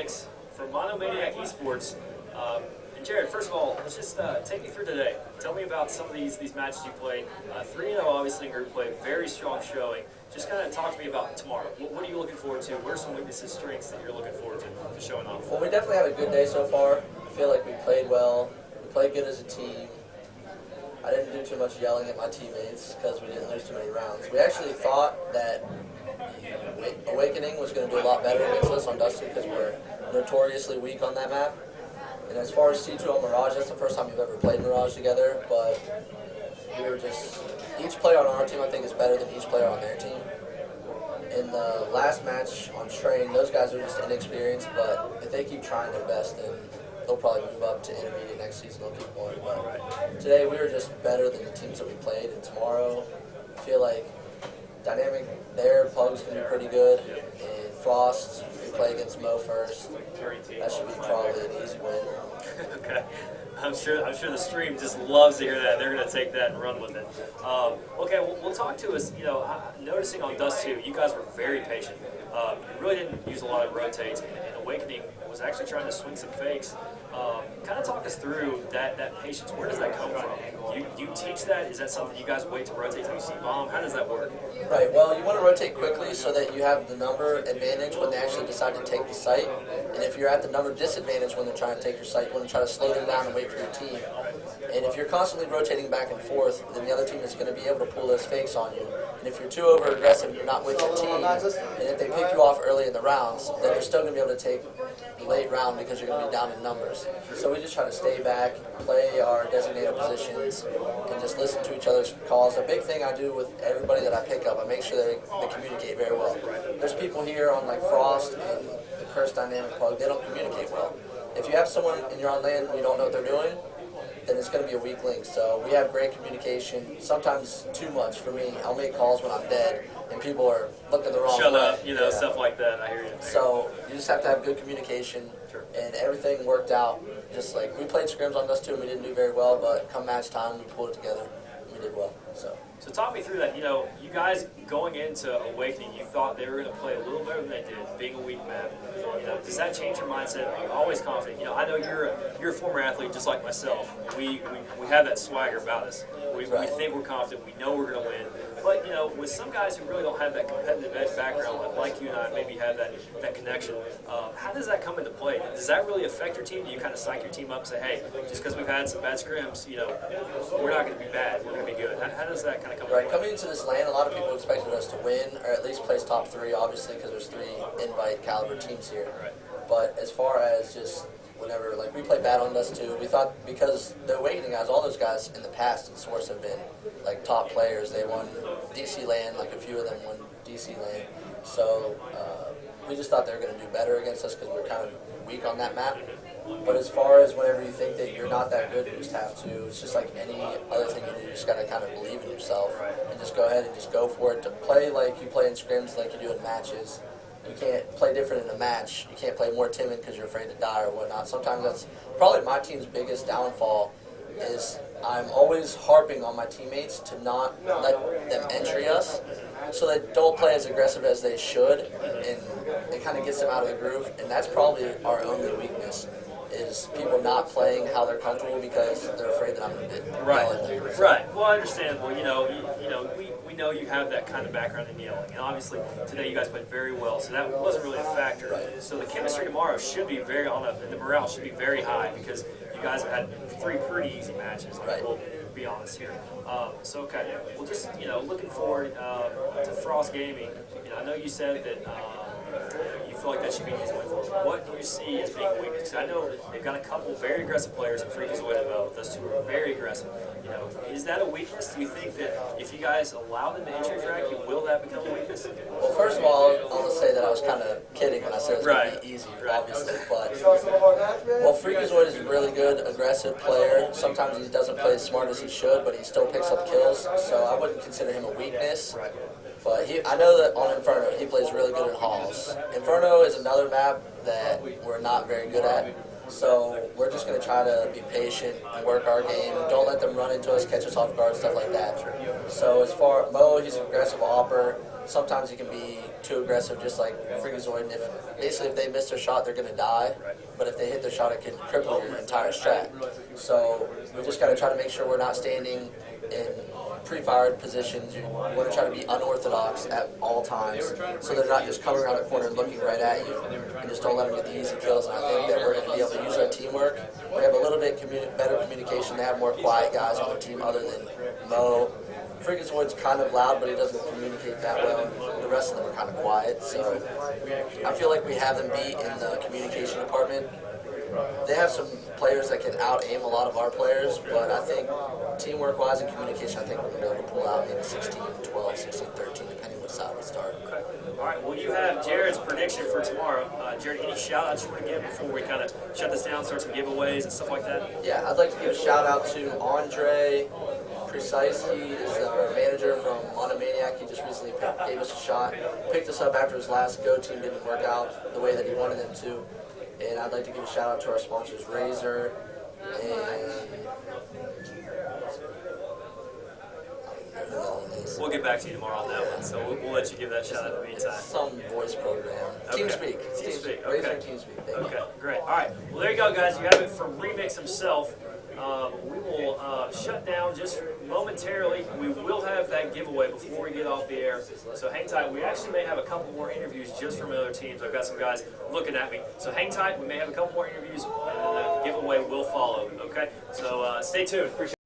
REMiX from Monomaniac Esports. And Jared, first of all, let's just take me through today. Tell me about some of these matches you played. 3-0 obviously in group play, very strong showing. Just kind of talk to me about tomorrow. What are you looking forward to? What are some weaknesses, strengths that you're looking forward to showing off? Well, we definitely had a good day so far. I feel like we played well. We played good as a team. I didn't do too much yelling at my teammates because we didn't lose too many rounds. We actually thought that Awakening was going to do a lot better against us on Dust 2 because we're notoriously weak on that map. And as far as C2 on Mirage, that's the first time we've ever played Mirage together, but we were just, each player on our team I think is better than each player on their team. In the last match on Train, those guys are just inexperienced, but if they keep trying their best, then they'll probably move up to intermediate next season. They'll keep going. But today we were just better than the teams that we played, and tomorrow I feel like Dynamic there, Pug's going to be pretty good, and Frost, we play against Mo first. That should be probably an easy win. Okay. I'm sure the stream just loves to hear that. They're going to take that and run with it. Okay, we'll talk to us. You know, noticing on Dust 2, you guys were very patient. You really didn't use a lot of rotates, and Awakening was actually trying to swing some fakes. Kind of talk us through that patience. Where does that come from? Do you teach that? Is that something you guys wait to rotate till you see bomb? How does that work? Right, well, you want to rotate quickly so that you have the number advantage when they actually decide to take the site. And if you're at the number disadvantage when they're trying to take your site, you want to try to slow them down and wait for your team. And if you're constantly rotating back and forth, then the other team is going to be able to pull those fakes on you. And if you're too over-aggressive and you're not with your team, and if they pick you off early in the rounds, then they're still going to be able to take the late round because you're going to be down in numbers. So we just try to stay back, play our designated positions, and just listen to each other's calls. A big thing I do with everybody that I pick up, I make sure they communicate very well. There's people here on like Frost and the Curse Dynamic Plug, they don't communicate well. If you have someone and you're on land and you don't know what they're doing, then it's going to be a weak link. So we have great communication, sometimes too much for me. I'll make calls when I'm dead and people are looking the wrong way. Shut up, you know, stuff like that. I hear you. So you just have to have good communication, and everything worked out. Just like we played scrims on Dust 2 and we didn't do very well, but come match time we pulled it together and we did well. So talk me through that. You know, you guys going into Awakening, you thought they were going to play a little better than they did, being a weak map. You know, does that change your mindset? Are you always confident? You know, I know you're a former athlete just like myself. We have that swagger about us. We think we're confident. We know we're going to win. But, you know, with some guys who really don't have that competitive edge background, like you and I maybe have that connection, how does that come into play? Does that really affect your team? Do you kind of psych your team up and say, hey, just because we've had some bad scrims, you know, we're not going to be bad. We're going to be good. How does that kind of come into play? Coming into this LAN, a lot of people expected us to win, or at least place top 3, obviously, because there's 3 invite caliber teams here. But as far as just whenever, like we played bad on Dust 2, we thought because the Awakening guys, all those guys in the past in Source have been like top players. They won DC LAN, like a few of them won DC LAN. So we just thought they were going to do better against us because we were kind of weak on that map. But as far as whenever you think that you're not that good, you just have to, it's just like any other thing you do, you just got to kind of believe in yourself and just go ahead and just go for it. To play like you play in scrims, like you do in matches. You can't play different in a match. You can't play more timid because you're afraid to die or whatnot. Sometimes that's probably my team's biggest downfall is I'm always harping on my teammates to not let them entry us so they don't play as aggressive as they should, and it kind of gets them out of the groove, and that's probably our only weakness is people not playing how they're comfortable because they're afraid that I'm going to yell at them. Right. Well, understandable. You know, we know you have that kind of background in yelling, and obviously today you guys played very well, so that wasn't really a factor. So the chemistry tomorrow should be the morale should be very high because you guys have had 3 pretty easy matches. We'll be honest here. So okay, well, just looking forward to Frost Gaming. You know, I know you said that. You feel like that should be an easy win for them. What do you see as being a weakness? I know they've got a couple very aggressive players in Freakazoid as well. Those 2 are very aggressive. You know, is that a weakness? Do you think that if you guys allow them to entry frag, will that become a weakness? Well, first of all, I'll just say that I was kind of kidding when I said it was going to be easy, obviously. But Freakazoid is a really good, aggressive player. Sometimes he doesn't play as smart as he should, but he still picks up kills. So I wouldn't consider him a weakness. But I know that on Inferno, he plays really good in halls. Inferno is another map that we're not very good at. So we're just going to try to be patient and work our game. Don't let them run into us, catch us off guard, stuff like that. So as far Mo, he's an aggressive hopper. Sometimes he can be too aggressive, just like Freakazoid. And if they miss their shot, they're going to die. But if they hit their shot, it can cripple your entire strat. So we just got to try to make sure we're not standing in pre-fired positions. You want to try to be unorthodox at all times, so they're not just coming around the corner and looking right at you, and just don't let them get the easy kills. And I think that we're going to be able to use our teamwork. We have a little bit better communication. They have more quiet guys on their team other than Mo. Freakazoid's kind of loud, but he doesn't communicate that well. The rest of them are kind of quiet, so I feel like we have them beat in the communication department. They have some players that can out-aim a lot of our players, but I think teamwork-wise and communication, I think we're going to be able to pull out maybe 16-12, 16-13, depending what side we start. Okay. All right, well, you have Jared's prediction for tomorrow. Jared, any shout-outs you want to give before we kind of shut this down, start some giveaways and stuff like that? Yeah, I'd like to give a shout-out to Andre Precise. He is our manager from Monomaniac. He just recently gave us a shot, picked us up after his last Go team didn't work out the way that he wanted them to. And I'd like to give a shout out to our sponsors, Razer and We'll get back to you tomorrow on that one, so we'll let you give that shout out in the meantime. Some voice program. Okay. TeamSpeak. TeamSpeak. Razer Okay. and TeamSpeak. Thank you. Okay, great. All right. Well, there you go, guys. You have it from REMiX himself. We will shut down just momentarily. We will have that giveaway before we get off the air. So hang tight. We actually may have a couple more interviews just from other teams. I've got some guys looking at me. So hang tight. We may have a couple more interviews, and then the giveaway will follow. Okay? So stay tuned. Appreciate it.